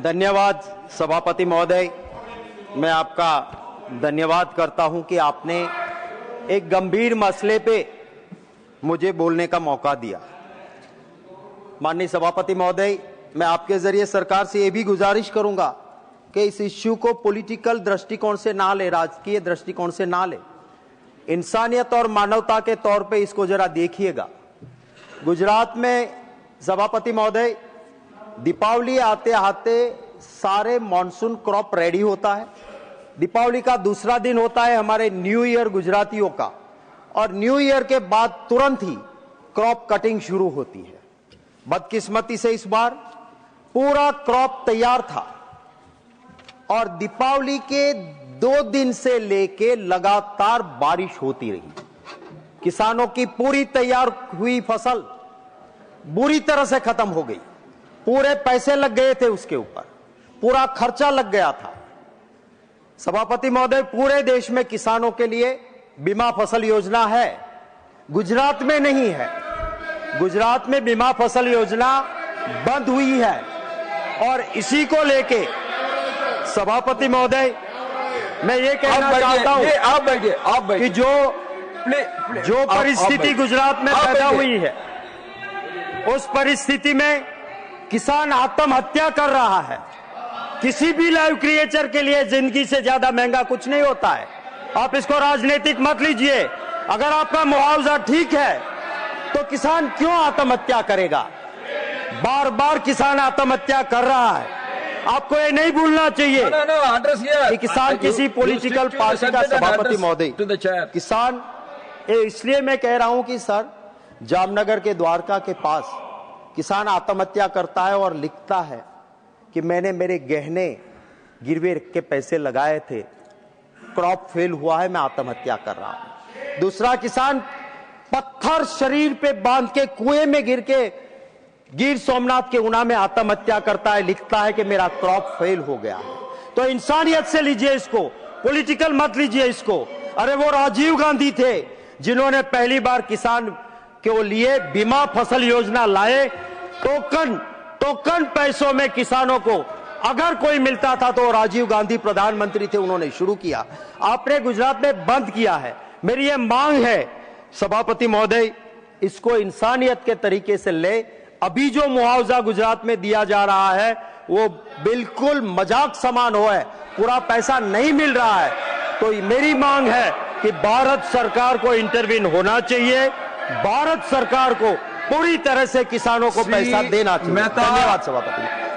धन्यवाद सभापति महोदय। मैं आपका धन्यवाद करता हूं कि आपने एक गंभीर मसले पे मुझे बोलने का मौका दिया। माननीय सभापति महोदय, मैं आपके जरिए सरकार से यह भी गुजारिश करूंगा कि इस इश्यू को पॉलिटिकल दृष्टिकोण से ना ले, राजकीय दृष्टिकोण से ना ले, इंसानियत और मानवता के तौर पे इसको जरा देखिएगा। गुजरात में सभापति महोदय, दीपावली आते आते सारे मॉनसून क्रॉप रेडी होता है। दीपावली का दूसरा दिन होता है हमारे न्यू ईयर गुजरातियों का, और न्यू ईयर के बाद तुरंत ही क्रॉप कटिंग शुरू होती है। बदकिस्मती से इस बार पूरा क्रॉप तैयार था और दीपावली के 2 दिन से लेके लगातार बारिश होती रही। किसानों की पूरी तैयार हुई फसल बुरी तरह से खत्म हो गई। पूरे पैसे लग गए थे उसके ऊपर, पूरा खर्चा लग गया था। सभापति महोदय, पूरे देश में किसानों के लिए बीमा फसल योजना है, गुजरात में नहीं है। गुजरात में बीमा फसल योजना बंद हुई है और इसी को लेके सभापति महोदय मैं ये कहना चाहता हूं, आप बैठिए कि जो परिस्थिति गुजरात में पैदा हुई है, उस परिस्थिति में किसान आत्महत्या कर रहा है। किसी भी लाइव क्रिएचर के लिए जिंदगी से ज्यादा महंगा कुछ नहीं होता है। आप इसको राजनीतिक मत लीजिए। अगर आपका मुआवजा ठीक है तो किसान क्यों आत्महत्या करेगा? बार बार किसान आत्महत्या कर रहा है। आपको ये नहीं भूलना चाहिए कि किसान किसी पॉलिटिकल पार्टी का सभापति महोदय, किसान इसलिए मैं कह रहा हूं कि सर, जामनगर के द्वारका के पास किसान आत्महत्या करता है और लिखता है कि मैंने मेरे गहने गिरवे के पैसे लगाए थे, क्रॉप फेल हुआ है, मैं आत्महत्या कर रहा हूं। दूसरा किसान पत्थर शरीर पे बांध के कुएं में गिर के गिर सोमनाथ के ऊना में आत्महत्या करता है, लिखता है कि मेरा क्रॉप फेल हो गया है। तो इंसानियत से लीजिए इसको, पॉलिटिकल मत लीजिए इसको। अरे वो राजीव गांधी थे जिन्होंने पहली बार किसान के लिए बीमा फसल योजना लाए। टोकन पैसों में किसानों को अगर कोई मिलता था तो राजीव गांधी प्रधानमंत्री थे, उन्होंने शुरू किया। आपने गुजरात में बंद किया है। मेरी यह मांग है सभापति महोदय, इसको इंसानियत के तरीके से ले। अभी जो मुआवजा गुजरात में दिया जा रहा है वो बिल्कुल मजाक समान हो है, पूरा पैसा नहीं मिल रहा है। तो मेरी मांग है कि भारत सरकार को इंटरवीन होना चाहिए, भारत सरकार को पूरी तरह से किसानों को पैसा देना चाहिए। धन्यवाद सभापति।